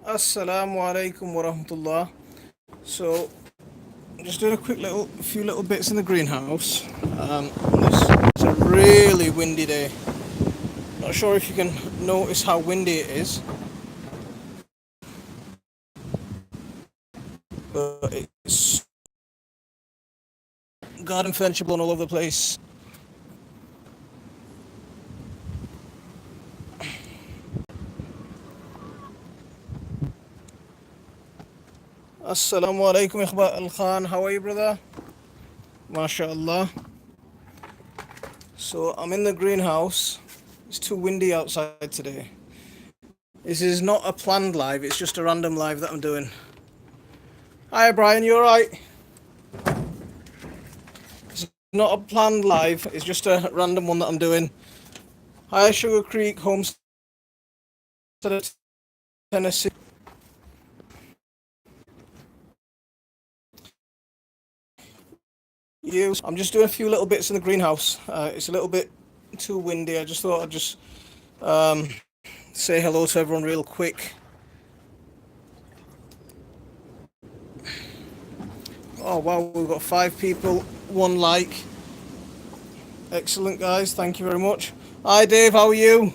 Assalamu alaikum wa rahmatullah. So, just doing a few little bits in the greenhouse. It's a really windy day. Not sure if you can notice how windy it is, but it's garden furniture blown all over the place. Assalamu alaikum, Ikhbar Al Khan. How are you, brother? MashaAllah. So, I'm in the greenhouse. It's too windy outside today. This is not a planned live, it's just a random live that I'm doing. Hi, Brian, you alright? Not a planned live, it's just a random one that I'm doing. Hi, Sugar Creek, Homestead, Tennessee. I'm just doing a few little bits in the greenhouse. It's a little bit too windy. I just thought I'd just um, say hello to everyone real quick. Oh wow, we've got 5 people, 1 like. Excellent, guys. Thank you very much. Hi, Dave. How are you?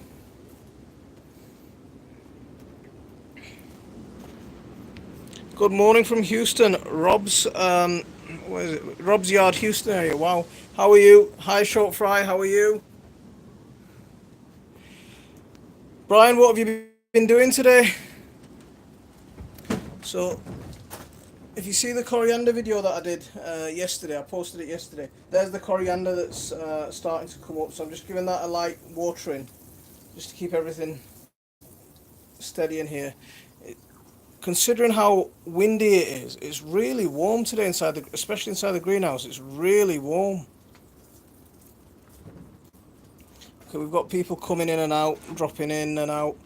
Good morning from Houston. Where is it? Rob's Yard, Houston area. Wow. How are you? Hi, Short Fry. How are you? Brian, what have you been doing today? So, if you see the coriander video that I did yesterday, I posted it yesterday. There's the coriander that's starting to come up. So I'm just giving that a light watering, just to keep everything steady in here. Considering how windy it is, it's really warm today especially inside the greenhouse. It's really warm. Okay, we've got people coming in and out, dropping in and out.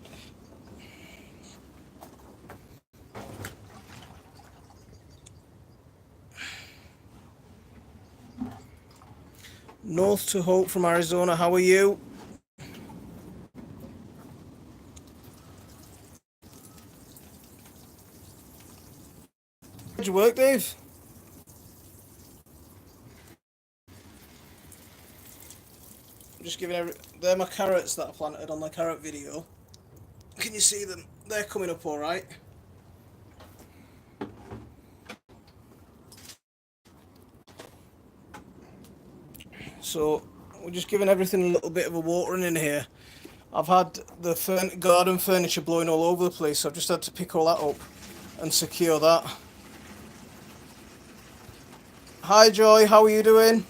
North to Hope from Arizona. How are you? Did you work, Dave? I'm just giving they're my carrots that I planted on the carrot video. Can you see them? They're coming up all right. So we're just giving everything a little bit of a watering in here. I've had the garden furniture blowing all over the place, so I've just had to pick all that up and secure that. Hi Joy, how are you doing?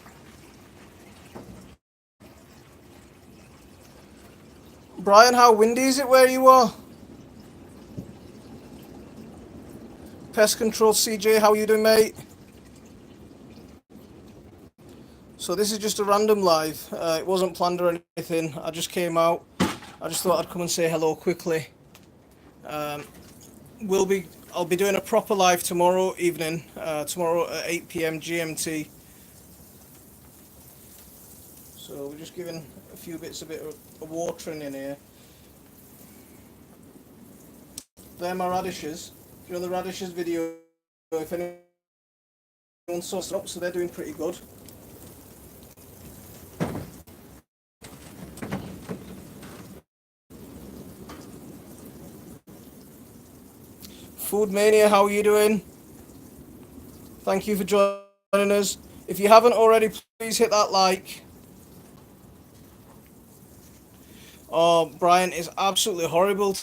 Brian, how windy is it where you are? Pest Control CJ, how are you doing, mate? So this is just a random live. It wasn't planned or anything. I just came out. I just thought I'd come and say hello quickly. Um, I'll be doing a proper live tomorrow evening. Tomorrow at 8 p.m. GMT. So we're just giving a bit of watering in here. They're my radishes. You know the radishes video. If anyone saw it up, so they're doing pretty good. Food Mania, how are you doing? Thank you for joining us. If you haven't already, please hit that like. Oh, Brian, it's absolutely horrible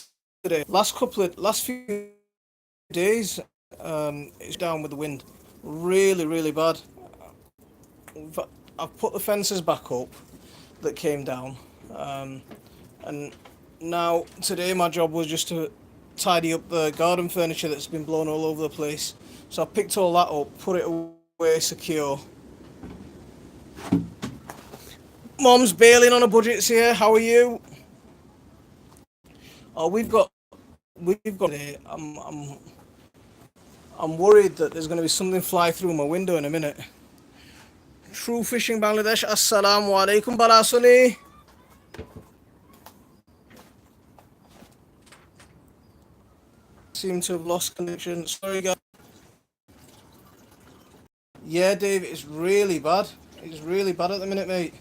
today. Last few days, it's down with the wind. Really, really bad. I've put the fences back up that came down, and now today my job was just to tidy up the garden furniture that's been blown all over the place. So I picked all that up, put it away secure. Mom's bailing on a budget here. How are you? Oh, we've got it. I'm worried that there's going to be something fly through my window in a minute. True Fishing Bangladesh. Assalamu alaikum Balasuni. seem to have lost connection. Sorry, guys. Yeah, Dave, it's really bad. It's really bad at the minute, mate.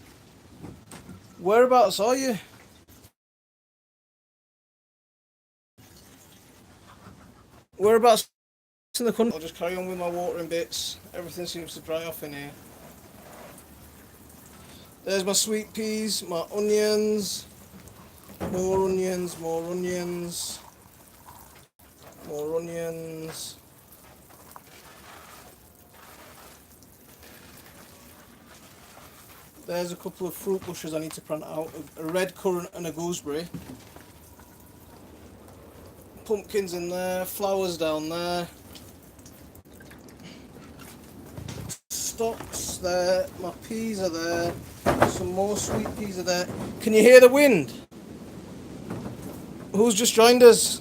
Whereabouts are you? Whereabouts in the country? I'll just carry on with my watering bits. Everything seems to dry off in here. There's my sweet peas, my onions, more onions, more onions, more onions. There's a couple of fruit bushes I need to plant out, a red currant and a gooseberry. Pumpkins in there, flowers down there. Stocks there, my peas are there, some more sweet peas are there. Can you hear the wind? Who's just joined us?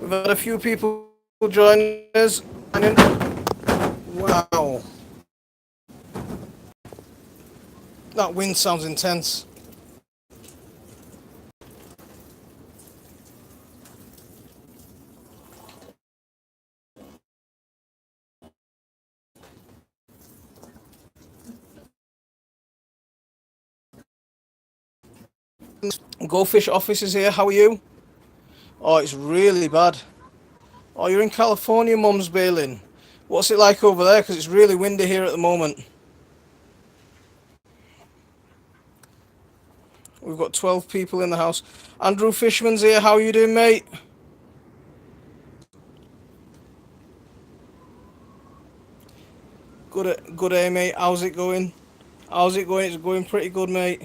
We've had a few people join us. Wow. That wind sounds intense. Go Fish office is here. How are you? Oh, it's really bad. Oh, you're in California, Mum's bailing. What's it like over there? Because it's really windy here at the moment. We've got 12 people in the house. Andrew Fishman's here. How are you doing, mate? Good, mate. How's it going? How's it going? It's going pretty good, mate.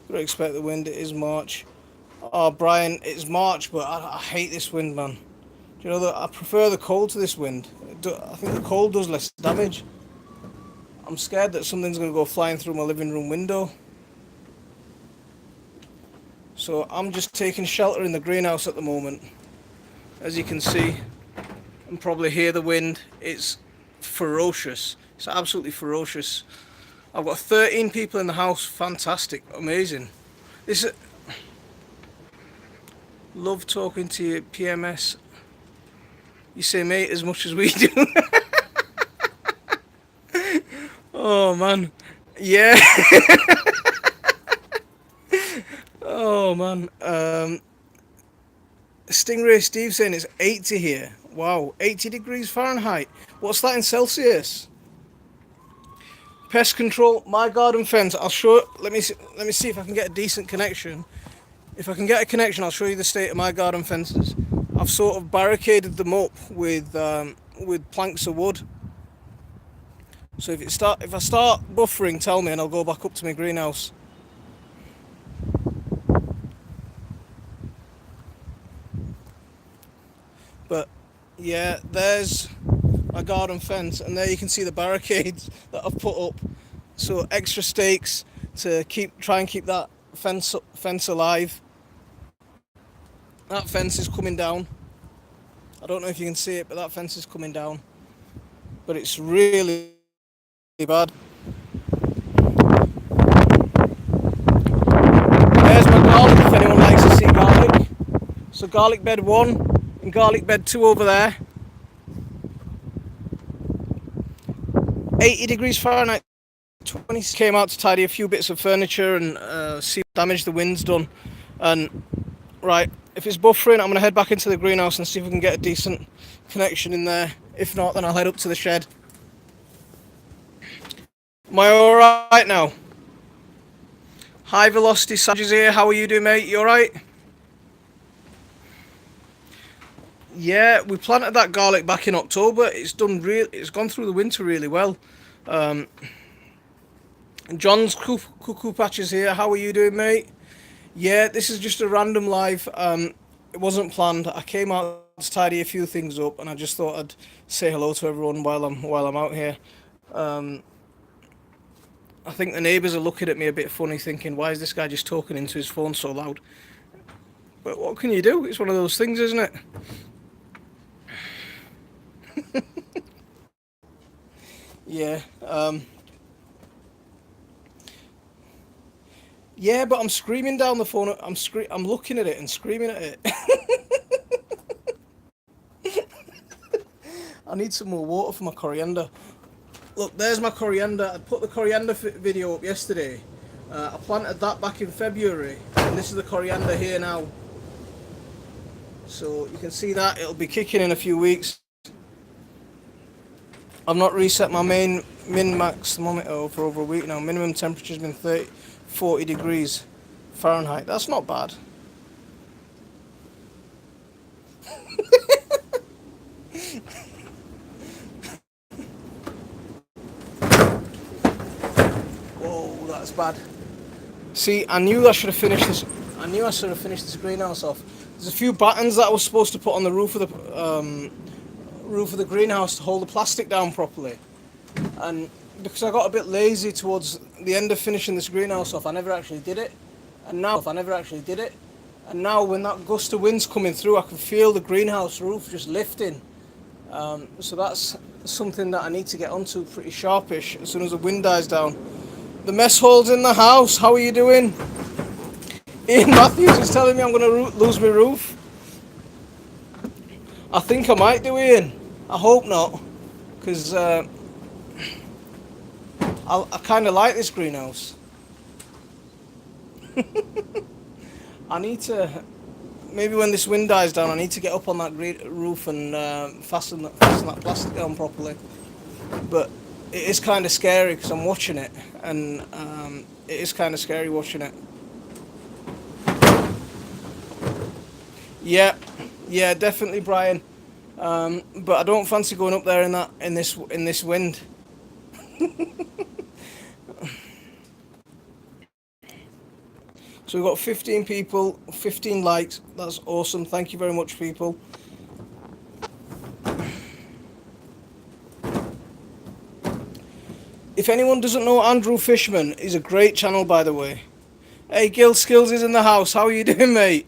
Gotta expect the wind. It is March. Oh, Brian, it's March, but I hate this wind, man. Do you know that I prefer the cold to this wind? I think the cold does less damage. I'm scared that something's going to go flying through my living room window. So I'm just taking shelter in the greenhouse at the moment. As you can see and probably hear the wind, it's ferocious. It's absolutely ferocious. I've got 13 people in the house. Fantastic. Amazing. This is... Love talking to you, PMS. You say mate as much as we do. Oh man. Yeah. Oh man. Stingray Steve saying it's 80 here. Wow, 80 degrees Fahrenheit. What's that in Celsius? Pest control, my garden fence. I'll show. Let me see if I can get a decent connection. If I can get a connection, I'll show you the state of my garden fences. I've sort of barricaded them up with planks of wood. So if I start buffering, tell me, and I'll go back up to my greenhouse. But yeah, there's my garden fence, and there you can see the barricades that I've put up. So extra stakes to try and keep that fence alive. That fence is coming down. I don't know if you can see it, but that fence is coming down. But it's really bad. There's my garlic if anyone likes to see garlic. So garlic bed 1 and garlic bed 2 over there. 80 degrees Fahrenheit. 20 came out to tidy a few bits of furniture and see what damage the wind's done. And right, if it's buffering, I'm going to head back into the greenhouse and see if we can get a decent connection in there. If not, then I'll head up to the shed. Am I alright now? High Velocity Savage is here. How are you doing, mate? You alright? Yeah, we planted that garlic back in October. It's gone through the winter really well. John's Cuckoo Patch is here. How are you doing, mate? Yeah, this is just a random live. It wasn't planned. I came out to tidy a few things up, and I just thought I'd say hello to everyone while I'm out here. I think the neighbours are looking at me a bit funny, thinking, "Why is this guy just talking into his phone so loud?" But what can you do? It's one of those things, isn't it? Yeah. Yeah, but I'm screaming down the phone. I'm looking at it and screaming at it. I need some more water for my coriander. Look, there's my coriander. I put the coriander video up yesterday. I planted that back in February, and this is the coriander here now. So you can see that it'll be kicking in a few weeks. I've not reset my min max thermometer for over a week now. Minimum temperature's been 40 degrees Fahrenheit. That's not bad. Whoa, that's bad. See, I knew I should have finished this. I knew I should have finished this greenhouse off. There's a few battens that I was supposed to put on the roof of the greenhouse to hold the plastic down properly. And because I got a bit lazy towards the end of finishing this greenhouse off, I never actually did it. And now when that gust of wind's coming through, I can feel the greenhouse roof just lifting. So that's something that I need to get onto pretty sharpish as soon as the wind dies down. The mess hall's in the house. How are you doing? Ian Matthews is telling me I'm going to lose my roof. I think I might do, Ian. I hope not, because I kind of like this greenhouse. I need to, maybe when this wind dies down, I need to get up on that roof and fasten that plastic down properly. But it is kind of scary because I'm watching it, and it is kind of scary watching it. Yeah, definitely, Brian. But I don't fancy going up there in this wind. So we've got 15 people, 15 likes. That's awesome. Thank you very much, people. If anyone doesn't know Andrew Fishman, he's a great channel, by the way. Hey, Gil Skills is in the house. How are you doing, mate?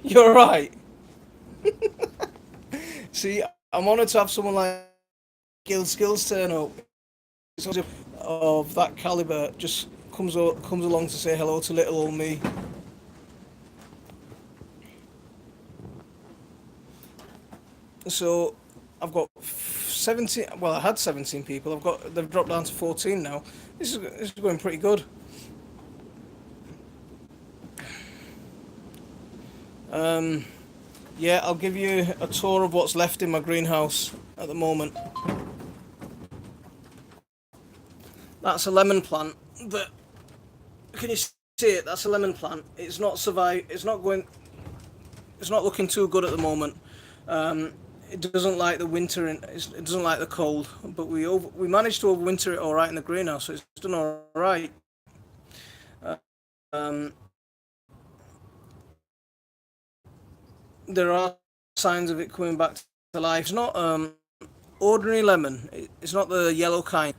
You're right. See, I'm honoured to have someone like Gil Skills turn up. Of that calibre just comes along to say hello to little old me. So I've got 17. Well, I had 17 people. They've dropped down to 14 now. This is going pretty good. Yeah, I'll give you a tour of what's left in my greenhouse at the moment. That's a lemon plant. Can you see it? That's a lemon plant. It's not looking too good at the moment. It doesn't like the winter and it doesn't like the cold. But we managed to overwinter it all right in the greenhouse, so it's done all right. There are signs of it coming back to life. It's not ordinary lemon. It's not the yellow kind.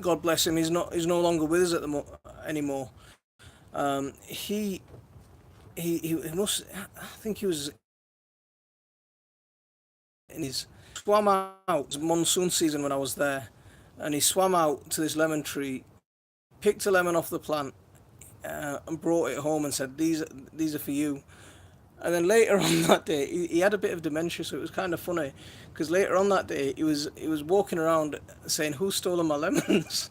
God bless him. He's no longer with us anymore. He must. I think he was in his swam out. It was monsoon season when I was there, and he swam out to this lemon tree, picked a lemon off the plant, and brought it home and said, "These are for you." And then later on that day, he had a bit of dementia, so it was kind of funny, because later on that day, he was walking around saying, "Who's stolen my lemons?"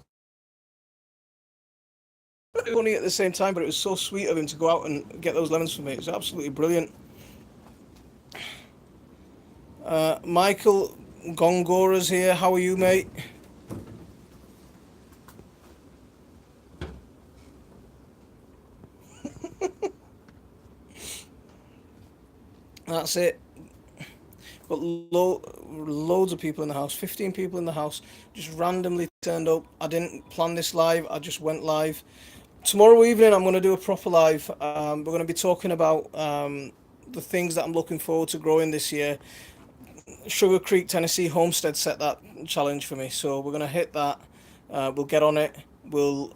Funny at the same time, but it was so sweet of him to go out and get those lemons for me. It was absolutely brilliant. Michael Gongora's here. How are you, mate? That's it. Got loads of people in the house. 15 people in the house. Just randomly turned up. I didn't plan this live. I just went live. Tomorrow evening, I'm going to do a proper live. We're going to be talking about the things that I'm looking forward to growing this year. Sugar Creek, Tennessee Homestead set that challenge for me, so we're going to hit that. We'll get on it. We'll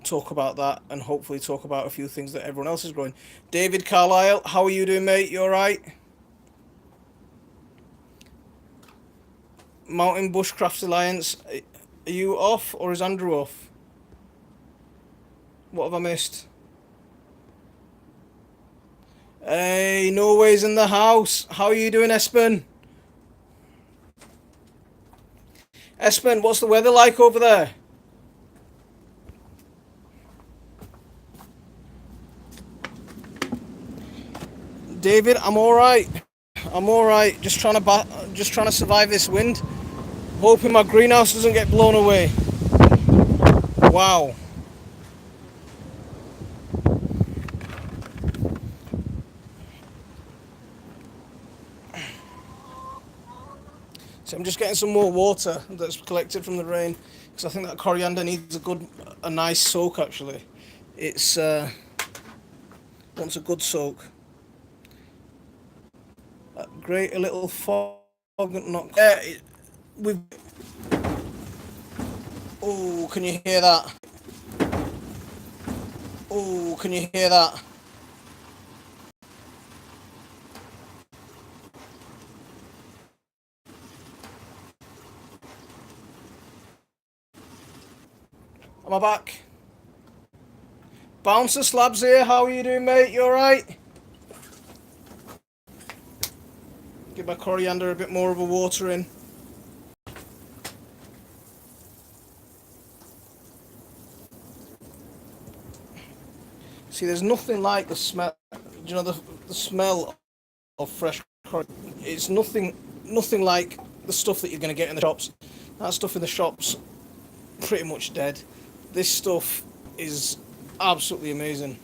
talk about that and hopefully talk about a few things that everyone else is growing. David Carlisle, how are you doing, mate? You alright? Mountain Bushcraft Alliance. Are you off or is Andrew off? What have I missed? Hey, Norway's in the house. How are you doing, Espen? Espen, what's the weather like over there? David, I'm all right. I'm all right. Just trying to survive this wind. Hoping my greenhouse doesn't get blown away. Wow. So I'm just getting some more water that's collected from the rain because I think that coriander needs a nice soak. Actually, it's wants a good soak. Great, a little fog, not. We've. Oh, can you hear that? Oh, can you hear that? Am I back? Bouncer Slabs here. How are you doing, mate? You alright? Give my coriander a bit more of a water in. See, there's nothing like the smell. You know, the smell of fresh coriander. It's nothing like the stuff that you're going to get in the shops. That stuff in the shops, pretty much dead. This stuff is absolutely amazing.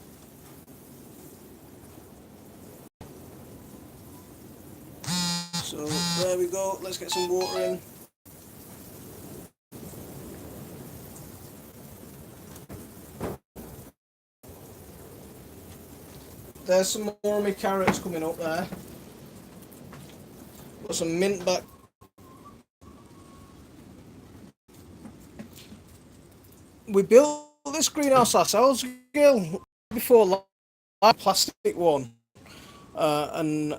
So there we go. Let's get some water in. There's some more of my carrots coming up there. Got some mint back. We built this greenhouse ourselves, Gil, before a plastic one, and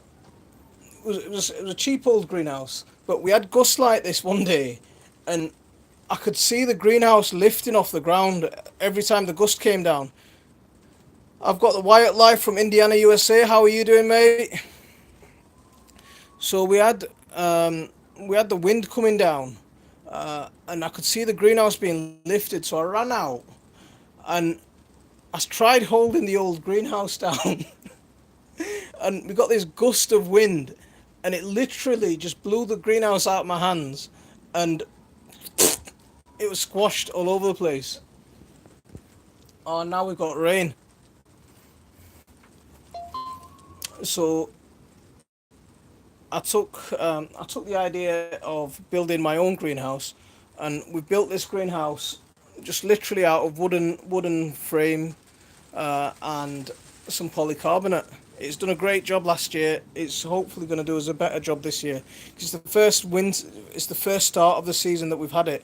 it was a cheap old greenhouse. But we had gusts like this one day, and I could see the greenhouse lifting off the ground every time the gust came down. I've got the Wyatt live from Indiana, USA. How are you doing, mate? So we had the wind coming down, and I could see the greenhouse being lifted. So I ran out, and I tried holding the old greenhouse down, and we got this gust of wind, and it literally just blew the greenhouse out of my hands, and it was squashed all over the place. Oh, now we've got rain. So I took the idea of building my own greenhouse, and we built this greenhouse just literally out of wooden frame and some polycarbonate. It's done a great job last year. It's hopefully going to do us a better job this year because it's the first start of the season that we've had it.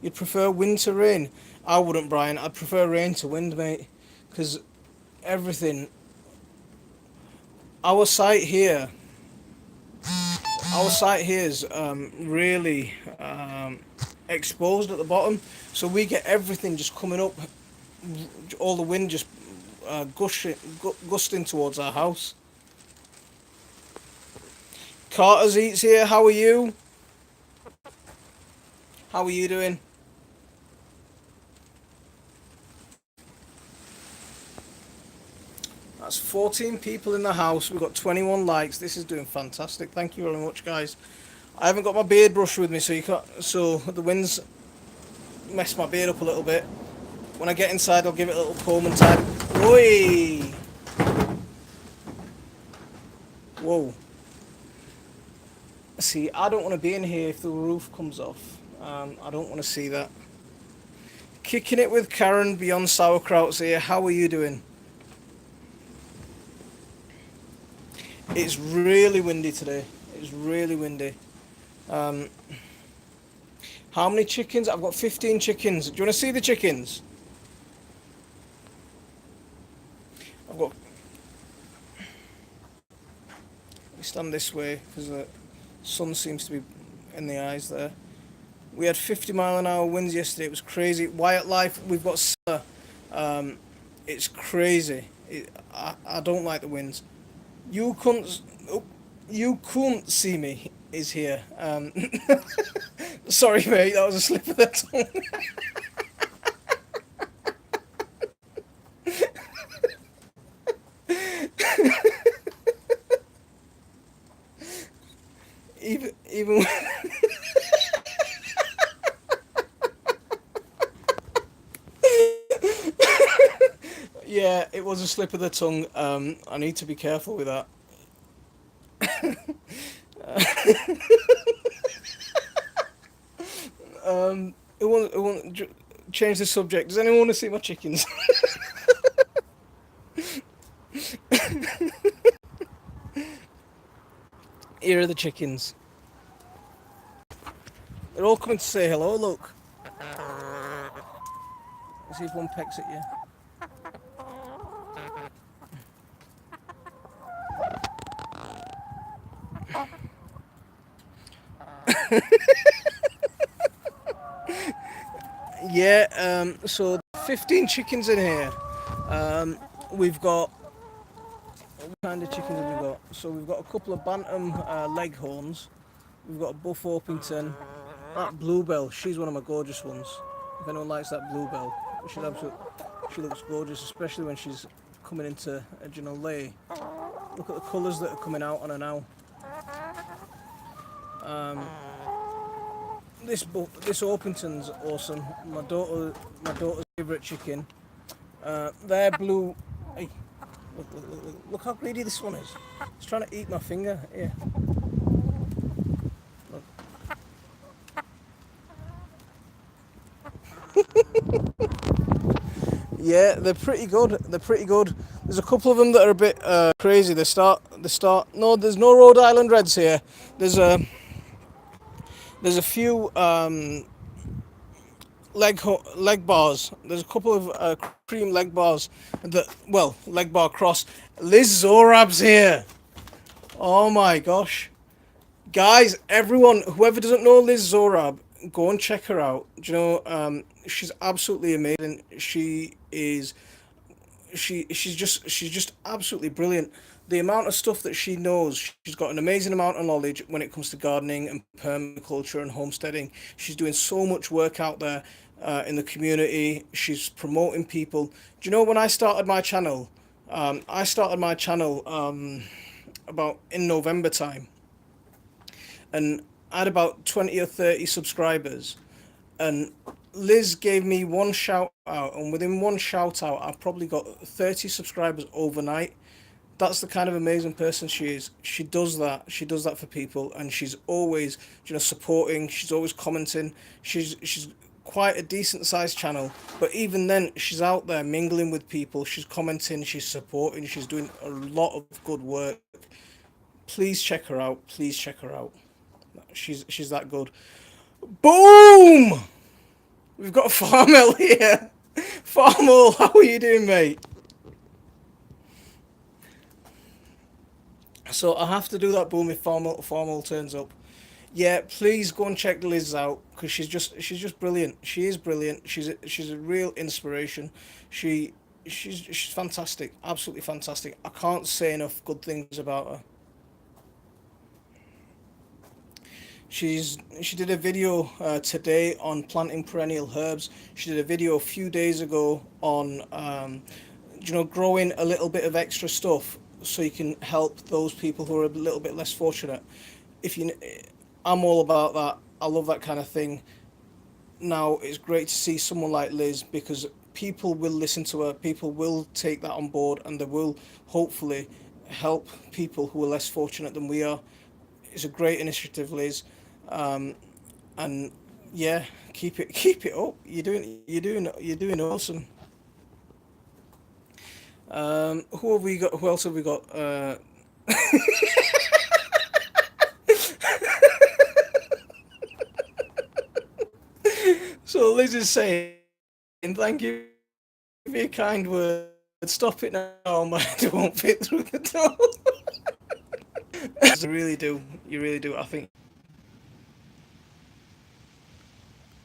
You'd prefer wind to rain? I wouldn't, Brian. I'd prefer rain to wind, mate, because everything. Our site here Our site here is really exposed at the bottom, so we get everything just coming up, all the wind just gusting towards our house. Carter's Eats here, how are you? How are you doing? That's 14 people in the house. We've got 21 likes. This is doing fantastic. Thank you very much, guys. I haven't got my beard brush with me, so the wind's messed my beard up a little bit. When I get inside, I'll give it a little comb and tidy. Oi! Whoa. See, I don't want to be in here if the roof comes off. I don't want to see that. Kicking it with Karen Beyond Sauerkraut's here. How are you doing? It's really windy today. It's really windy. How many chickens? I've got 15 chickens. Do you want to see the chickens? I've got... Let me stand this way because the sun seems to be in the eyes there. We had 50-mile-an-hour winds yesterday. It was crazy. Wyatt Life, we've got Sir. It's crazy. I don't like the winds. You couldn't, oh, you couldn't see me. Is here. Sorry, mate. That was a slip of the tongue. Even. Yeah, it was a slip of the tongue. I need to be careful with that. It won't change the subject. Does anyone want to see my chickens? Here are the chickens. They're all coming to say hello. Look. Let's see if one pecks at you. Yeah. So 15 chickens in here. We've got what kind of chickens have we got? So we've got a couple of bantam leghorns. We've got a buff Orpington. That bluebell, she's one of my gorgeous ones. If anyone likes that bluebell, she looks gorgeous, especially when she's coming into lay. Look at the colours that are coming out on her now. Um, this Orpington's awesome. My daughter's favourite chicken. They're blue. Hey, look how greedy this one is. It's trying to eat my finger. Here. Yeah, they're pretty good. They're pretty good. There's a couple of them that are a bit crazy. They start. No, there's no Rhode Island Reds here. There's a few leg bars. There's a couple of cream leg bars. Leg bar cross. Liz Zorab's here. Oh my gosh, guys! Everyone, whoever doesn't know Liz Zorab, go and check her out. Do you know? She's absolutely amazing. She's just absolutely brilliant. The amount of stuff that she knows, she's got an amazing amount of knowledge when it comes to gardening and permaculture and homesteading. She's doing so much work out there in the community. She's promoting people. Do you know when I started my channel? About in November time, and I had about 20 or 30 subscribers, and Liz gave me one shout out, and within one shout out, I probably got 30 subscribers overnight. That's the kind of amazing person she is. She does that. She does that for people, and she's always, supporting. She's always commenting. She's quite a decent sized channel, but even then, she's out there mingling with people. She's commenting. She's supporting. She's doing a lot of good work. Please check her out. Please check her out. She's that good. Boom! We've got Farmel here. Farmel, how are you doing, mate? So I have to do that boom if Farmel turns up. Yeah, please go and check Liz out because she's just brilliant. She is brilliant. She's a real inspiration. She's fantastic. Absolutely fantastic. I can't say enough good things about her. She did a video today on planting perennial herbs. She did a video a few days ago on growing a little bit of extra stuff so you can help those people who are a little bit less fortunate. If you, I'm all about that. I love that kind of thing. Now it's great to see someone like Liz because people will listen to her. People will take that on board, and they will hopefully help people who are less fortunate than we are. It's a great initiative, Liz. And yeah, keep it up. You're doing awesome. Who have we got? Who else have we got? So Liz is saying, "Thank you for your kind words. Stop it now, my head won't fit through the door." You really do. You really do. I think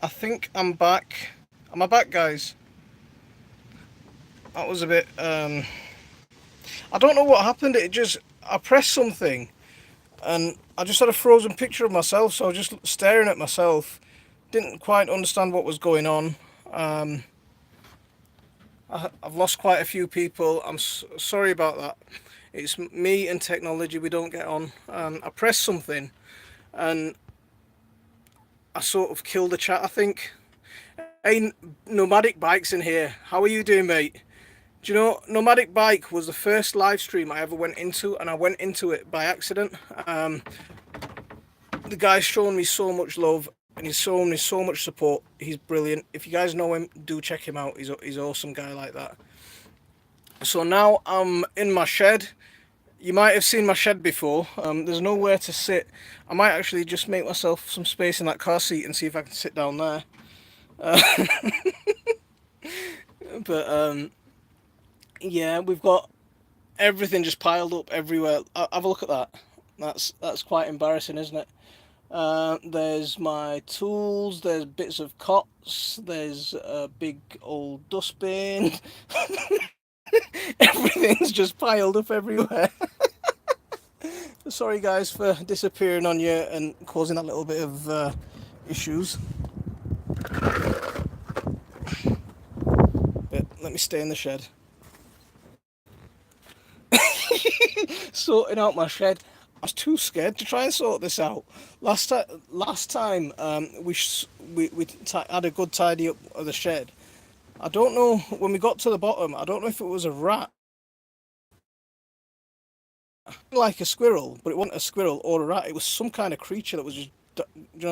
I think I'm back. Am I back, guys? That was a bit. I don't know what happened. It just. I pressed something and I just had a frozen picture of myself, so I was just staring at myself. Didn't quite understand what was going on. Um, I've lost quite a few people. I'm sorry about that. It's me and technology, we don't get on. I pressed something and I sort of killed the chat, I think. Hey, Nomadic Bike's in here. How are you doing, mate? Do you know, Nomadic Bike was the first live stream I ever went into, and I went into it by accident. Um, the guy's shown me so much love, and he's shown me so much support. He's brilliant. If you guys know him, do check him out. He's an awesome guy like that. So now I'm in my shed. You might have seen my shed before. There's nowhere to sit. I might actually just make myself some space in that car seat and see if I can sit down there. Uh, but yeah, we've got everything just piled up everywhere. Have a look at that. That's quite embarrassing, isn't it? There's my tools. There's bits of cots. There's a big old dustbin. Everything's just piled up everywhere. Sorry, guys, for disappearing on you and causing that little bit of issues. But let me stay in the shed. Sorting out my shed. I was too scared to try and sort this out. Last time, had a good tidy up of the shed. I don't know, when we got to the bottom, I don't know if it was a rat, like a squirrel, but it wasn't a squirrel or a rat. It was some kind of creature that was just,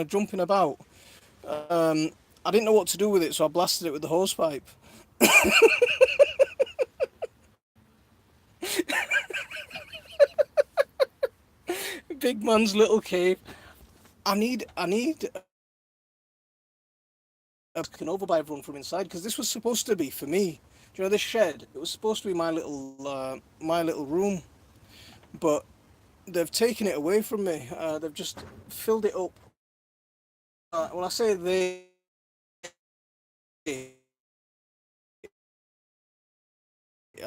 jumping about. Um, I didn't know what to do with it, so I blasted it with the hose pipe. Big man's little cave. I need taken over by everyone from inside because this was supposed to be for me. Do you know this shed? It was supposed to be my little room, but they've taken it away from me. They've just filled it up. When I say they,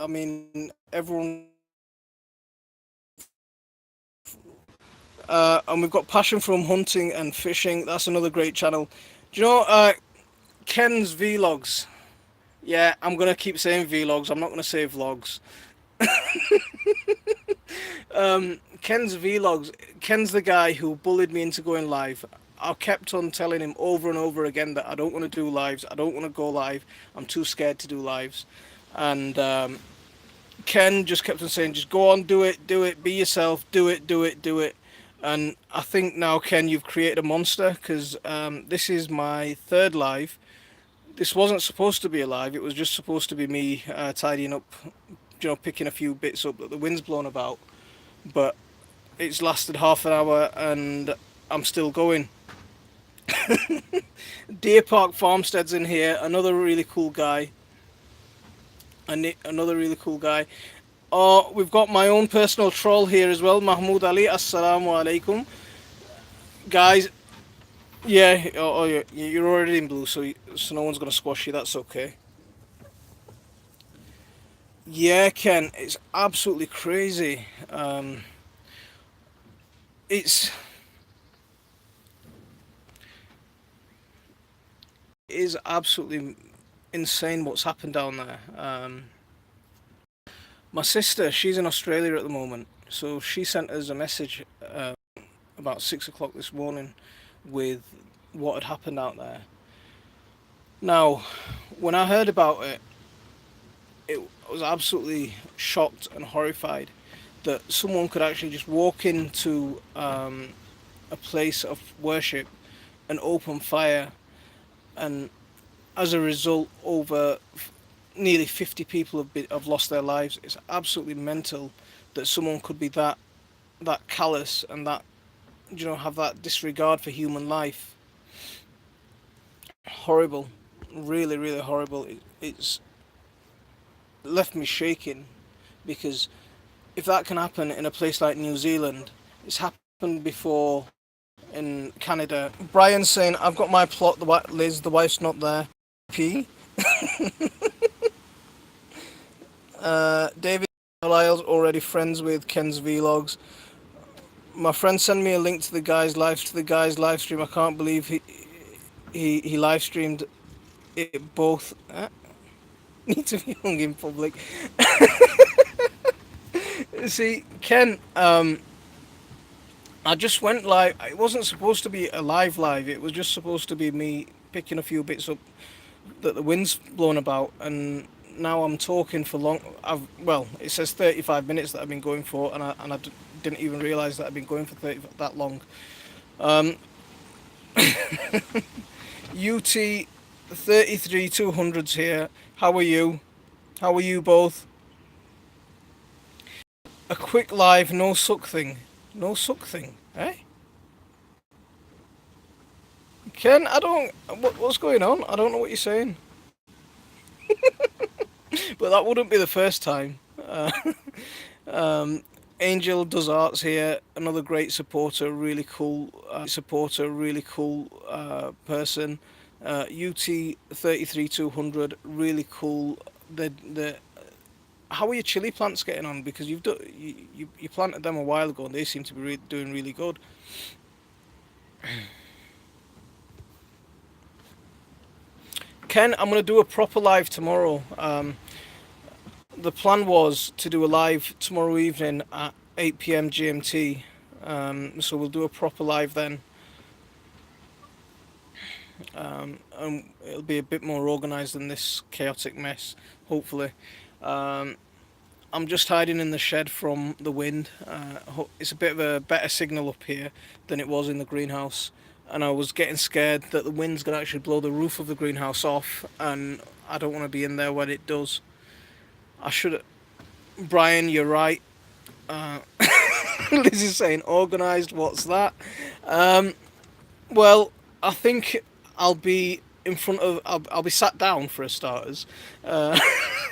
I mean everyone. And we've got Passion from Hunting and Fishing. That's another great channel. Do you know Ken's Vlogs? Yeah, I'm gonna keep saying vlogs. I'm not gonna say vlogs. Ken's Vlogs. Ken's the guy who bullied me into going live. I kept on telling him over and over again that I don't want to do lives. I don't want to go live. I'm too scared to do lives. And Ken just kept on saying, just go on, do it, be yourself, do it, do it, do it. And I think now, Ken, you've created a monster because this is my third live. This wasn't supposed to be a live. It was just supposed to be me tidying up, picking a few bits up that the wind's blown about. But it's lasted half an hour and I'm still going. Deer Park Farmstead's in here. Another really cool guy. Another really cool guy. Oh, we've got my own personal troll here as well, Mahmoud Ali. Assalamu alaikum, guys. Yeah, you're already in blue, so no one's gonna squash you. That's okay. Yeah, Ken, it's absolutely crazy. It's it is absolutely insane what's happened down there. My sister, she's in Australia at the moment, so she sent us a message about 6 o'clock this morning with what had happened out there. Now, when I heard about it, I was absolutely shocked and horrified that someone could actually just walk into a place of worship and open fire, and as a result, over nearly 50 people have lost their lives. It's absolutely mental that someone could be that callous and that have that disregard for human life. Horrible, really, really horrible. It's left me shaking because if that can happen in a place like New Zealand, it's happened before in Canada. Brian's saying, I've got my plot, Liz, the wife's not there. P. David Carlisle's already friends with Ken's vlogs. My friend sent me a link to the guy's live stream. I can't believe he live streamed it both. Need to be hung in public. See, Ken, I just went live. It wasn't supposed to be a live. It was just supposed to be me picking a few bits up that the wind's blown about, and now I'm talking for long. Well, it says 35 minutes that I've been going for, and didn't even realise that I've been going for 30 that long. UT 33 200s here. How are you? How are you both? A quick live, no suck thing. No suck thing, eh? Ken, I don't. What's going on? I don't know what you're saying. But that wouldn't be the first time. Um, Angel does arts here. Another great supporter, really cool really cool person. UT 33 200, really cool. The How are your chili plants getting on? Because you planted them a while ago and they seem to be doing really good. Ken, I'm gonna do a proper live tomorrow. The plan was to do a live tomorrow evening at 8 p.m. GMT. So we'll do a proper live then. And it'll be a bit more organised than this chaotic mess, hopefully. Um, I'm just hiding in the shed from the wind. It's a bit of a better signal up here than it was in the greenhouse. And I was getting scared that the wind's going to actually blow the roof of the greenhouse off, and I don't want to be in there when it does. I should. Brian, you're right. Uh, Liz is saying organised. What's that? Um, well, I think I'll be in front of. I'll be sat down for a starters, and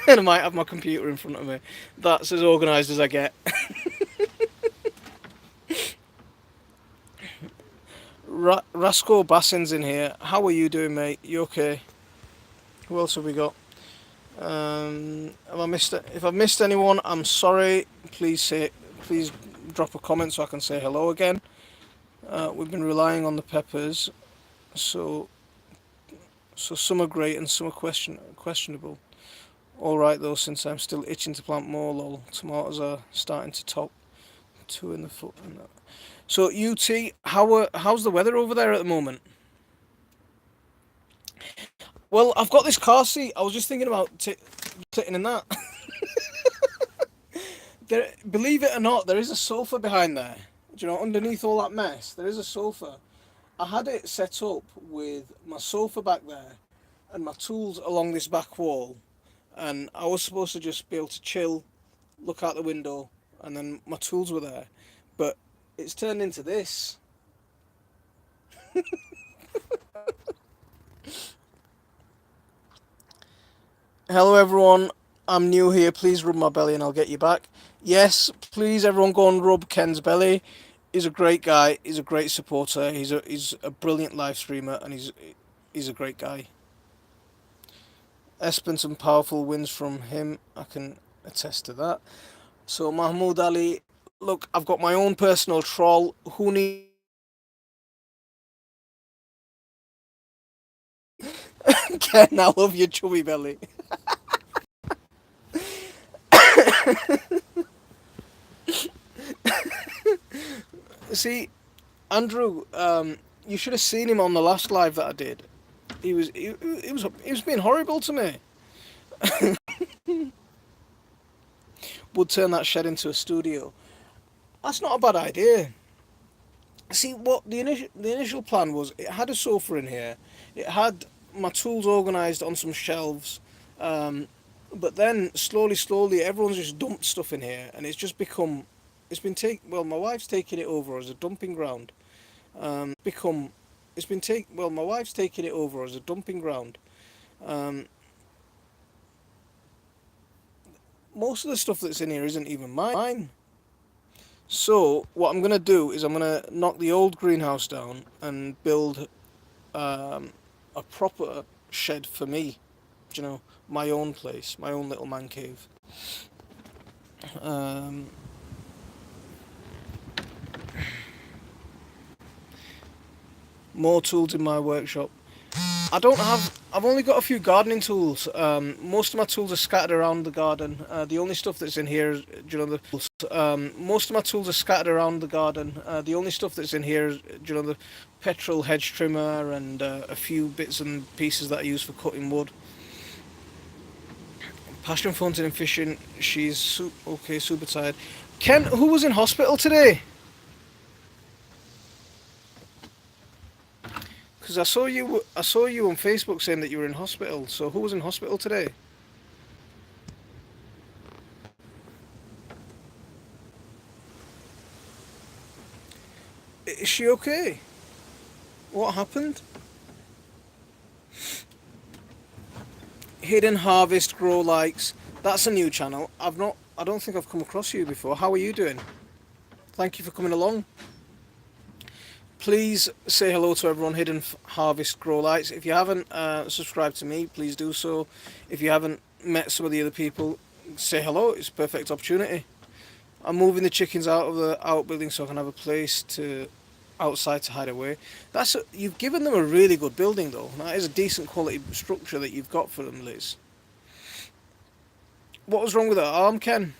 I might have my computer in front of me. That's as organised as I get. Rasco Bassin's in here. How are you doing, mate? You okay? Who else have we got? Have I missed it? If I've missed anyone, I'm sorry. Please drop a comment so I can say hello again. We've been relying on the peppers, so some are great and some are questionable. All right though, since I'm still itching to plant more. Lol, tomatoes are starting to top. Two in the foot. So UT, how's the weather over there at the moment? Well, I've got this car seat. I was just thinking about sitting in that. Believe it or not, there is a sofa behind there. Do you know, underneath all that mess, there is a sofa. I had it set up with my sofa back there and my tools along this back wall, and I was supposed to just be able to chill, look out the window, and then my tools were there. But it's turned into this. Hello everyone, I'm new here. Please rub my belly and I'll get you back. Yes, please everyone go and rub Ken's belly. He's a great guy. He's a great supporter. He's a brilliant live streamer and he's a great guy. Espen, some powerful wins from him. I can attest to that. So Mahmoud Ali, look, I've got my own personal troll. Who needs? Ken, I love your chubby belly. See, Andrew, you should have seen him on the last live that I did. He was being horrible to me. Would turn that shed into a studio. That's not a bad idea. See, what the initial plan was, it had a sofa in here. It had my tools organised on some shelves. But then slowly, everyone's just dumped stuff in here, and it's just become. It's been Well, my wife's taking it over as a dumping ground. Become. It's been Well, my wife's taking it over as a dumping ground. Um, Most of the stuff that's in here isn't even mine. So what I'm gonna do is I'm gonna knock the old greenhouse down and build a proper shed for me. You know, my own place, my own little man cave. Um, more tools in my workshop. I don't have. I've only got a few gardening tools. Most of my tools are scattered around the garden. The only stuff that's in here is, most of my tools are scattered around the garden. The only stuff that's in here is, the petrol hedge trimmer and a few bits and pieces that I use for cutting wood. Passion hunting and fishing. She's okay, super tired. Ken, who was in hospital today? Because I saw you on Facebook saying that you were in hospital. So who was in hospital today? Is she okay? What happened? Hidden Harvest Grow Likes. That's a new channel. I don't think I've come across you before. How are you doing? Thank you for coming along. Please say hello to everyone. Hidden Harvest Grow Lights. If you haven't subscribed to me, please do so. If you haven't met some of the other people, say hello. It's a perfect opportunity. I'm moving the chickens out of the outbuilding so I can have a place to outside to hide away. You've given them a really good building though. That is a decent quality structure that you've got for them, Liz. What was wrong with her arm, Ken?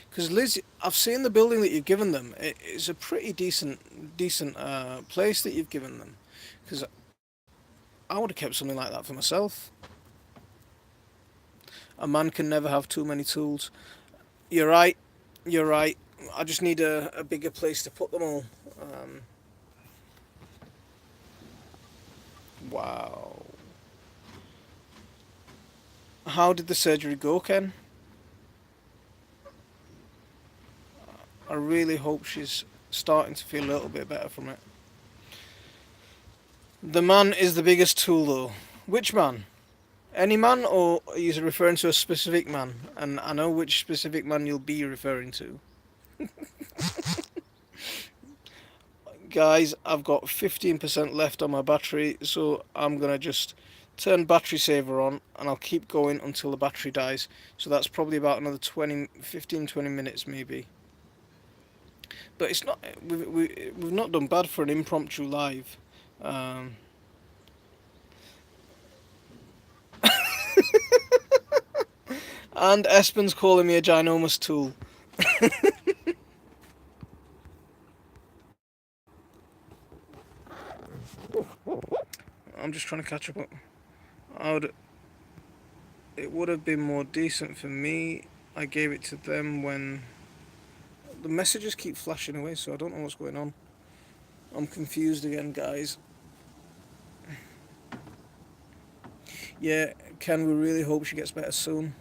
Because Liz, I've seen the building that you've given them. It's a pretty decent place that you've given them. Because I would have kept something like that for myself. A man can never have too many tools. You're right. You're right. I just need a bigger place to put them all. Wow. How did the surgery go, Ken? I really hope she's starting to feel a little bit better from it. The man is the biggest tool, though. Which man? Any man, or are you referring to a specific man? And I know which specific man you'll be referring to. Guys, I've got 15% left on my battery, so I'm gonna just turn battery saver on and I'll keep going until the battery dies. So that's probably about another 15-20 minutes maybe. But it's not, we've not done bad for an impromptu live. And Espen's calling me a ginormous tool. I'm just trying to catch up. It would have been more decent for me. I gave it to them when the messages keep flashing away, so I don't know what's going on. I'm confused again, guys. Yeah, Ken, we really hope she gets better soon.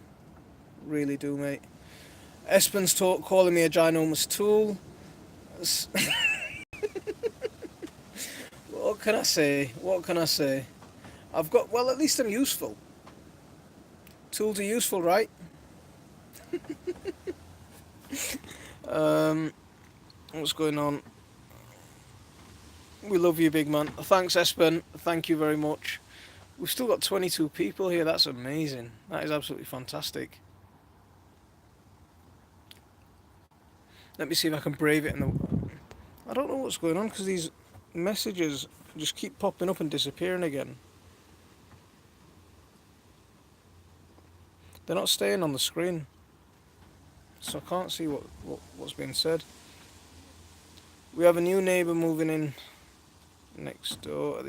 Really do, mate. Espen's calling me a ginormous tool. What can I say? What can I say? Well, at least I'm useful. Tools are useful, right? What's going on? We love you, big man. Thanks, Espen. Thank you very much. We've still got 22 people here. That's amazing. That is absolutely fantastic. Let me see if I can brave it I don't know what's going on because these messages just keep popping up and disappearing again. They're not staying on the screen. So I can't see what's being said. We have a new neighbour moving in next door.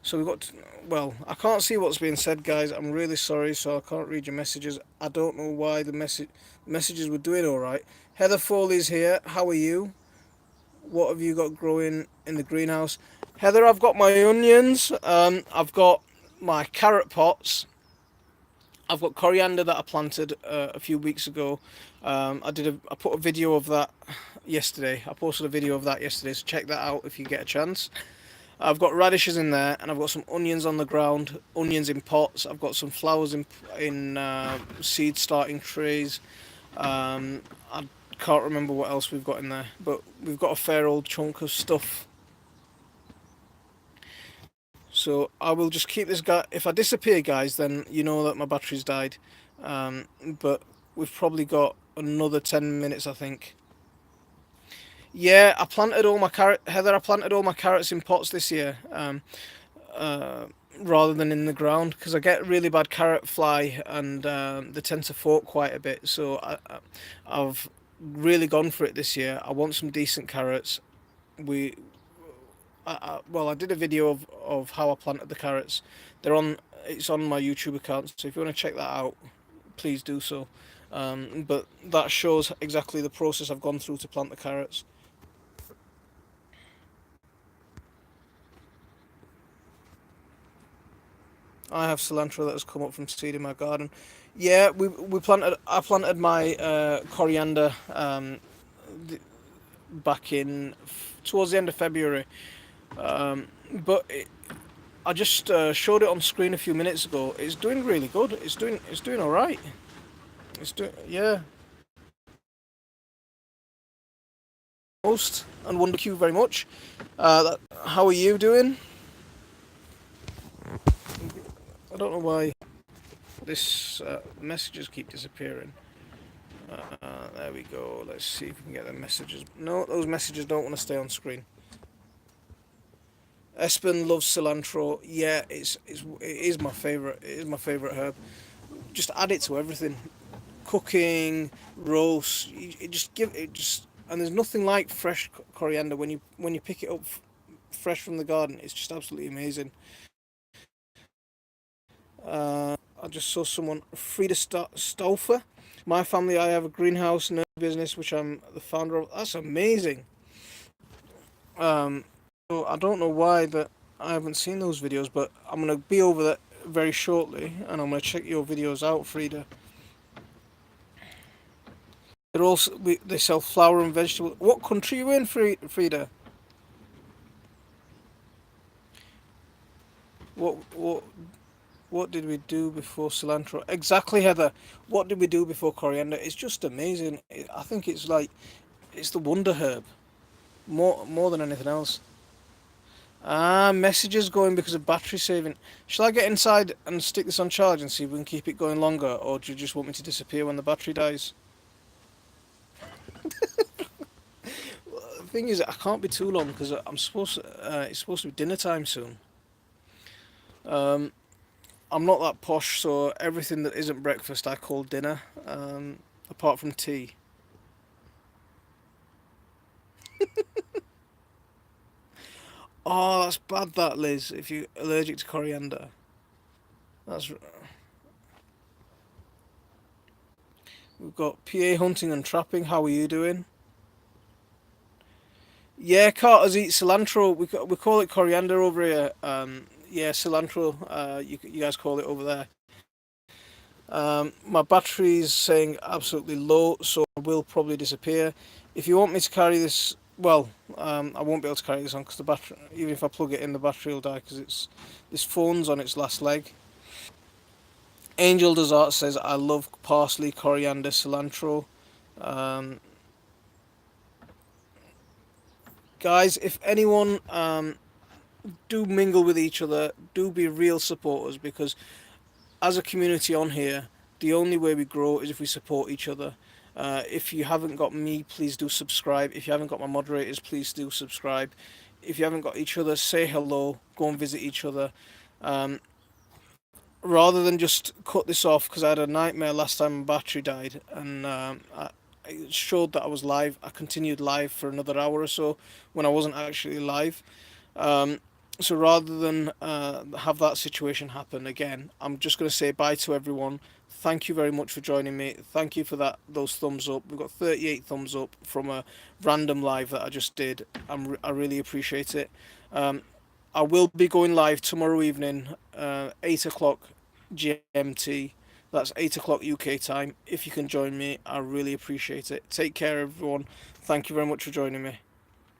So we've got. Well, I can't see what's being said, guys. I'm really sorry, so I can't read your messages. I don't know why the messages were doing all right. Heather Foley's here. How are you? What have you got growing in the greenhouse? Heather, I've got my onions. I've got my carrot pots. I've got coriander that I planted a few weeks ago. I put a video of that yesterday. I posted a video of that yesterday, so check that out if you get a chance. I've got radishes in there, and I've got some onions on the ground, onions in pots. I've got some flowers in seed starting trays. I can't remember what else we've got in there, but we've got a fair old chunk of stuff. So I will just keep this guy. If I disappear, guys, then you know that my battery's died. But we've probably got another 10 minutes, I think. Yeah, I planted all my Heather. I planted all my carrots in pots this year, uh, rather than in the ground because I get really bad carrot fly and they tend to fork quite a bit. So I've really gone for it this year. I want some decent carrots. We, well, I did a video of how I planted the carrots. They're on. It's on my YouTube account. So if you want to check that out, please do so. But that shows exactly the process I've gone through to plant the carrots. I have cilantro that has come up from seed in my garden. Yeah, we planted. I planted my coriander back in towards the end of February. But I just showed it on screen a few minutes ago. It's doing really good. It's doing all right. It's doing yeah. Most and wonder you very much. How are you doing? I don't know why this messages keep disappearing. There we go. Let's see if we can get the messages. No, those messages don't want to stay on screen. Espen loves cilantro. Yeah, it is my favorite. It is my favorite herb. Just add it to everything. Cooking, roast. It just give it just. And there's nothing like fresh coriander when you pick it up fresh from the garden. It's just absolutely amazing. I just saw someone, Frida Stauffer. My family, I have a greenhouse nursery business which I'm the founder of. That's amazing. Um, so I don't know why that I haven't seen those videos, but I'm gonna be over there very shortly, and I'm gonna check your videos out, Frida. They sell flower and vegetable. What country are you in, Frida? What what did we do before cilantro? Exactly, Heather. What did we do before coriander? It's just amazing. I think it's like it's the wonder herb more than anything else. Ah, messages going because of battery saving. Shall I get inside and stick this on charge and see if we can keep it going longer, or do you just want me to disappear when the battery dies? The thing is, I can't be too long because it's supposed to be dinner time soon. Um, I'm not that posh, so everything that isn't breakfast I call dinner, apart from tea. Oh, that's bad, that Liz. If you're allergic to coriander, that's. We've got PA hunting and trapping. How are you doing? Yeah, carters eat cilantro. We call it coriander over here. Yeah, cilantro. You guys call it over there. My battery's saying absolutely low, so I will probably disappear. If you want me to carry this, well, I won't be able to carry this on because the battery, even if I plug it in, the battery will die because this phone's on its last leg. Angel Desart says I love parsley, coriander, cilantro. Um, Guys, if anyone do mingle with each other, do be real supporters because as a community on here, the only way we grow is if we support each other. If you haven't got me, please do subscribe. If you haven't got my moderators, please do subscribe. If you haven't got each other, say hello. Go and visit each other. Um, Rather than just cut this off, because I had a nightmare last time my battery died, and it showed that I was live. I continued live for another hour or so when I wasn't actually live. Um, so rather than have that situation happen again, I'm just going to say bye to everyone. Thank you very much for joining me. Thank you for those thumbs up. We've got 38 thumbs up from a random live that I just did. I really appreciate it. Um, I will be going live tomorrow evening, 8 o'clock GMT. That's 8 o'clock UK time. If you can join me, I really appreciate it. Take care, everyone. Thank you very much for joining me.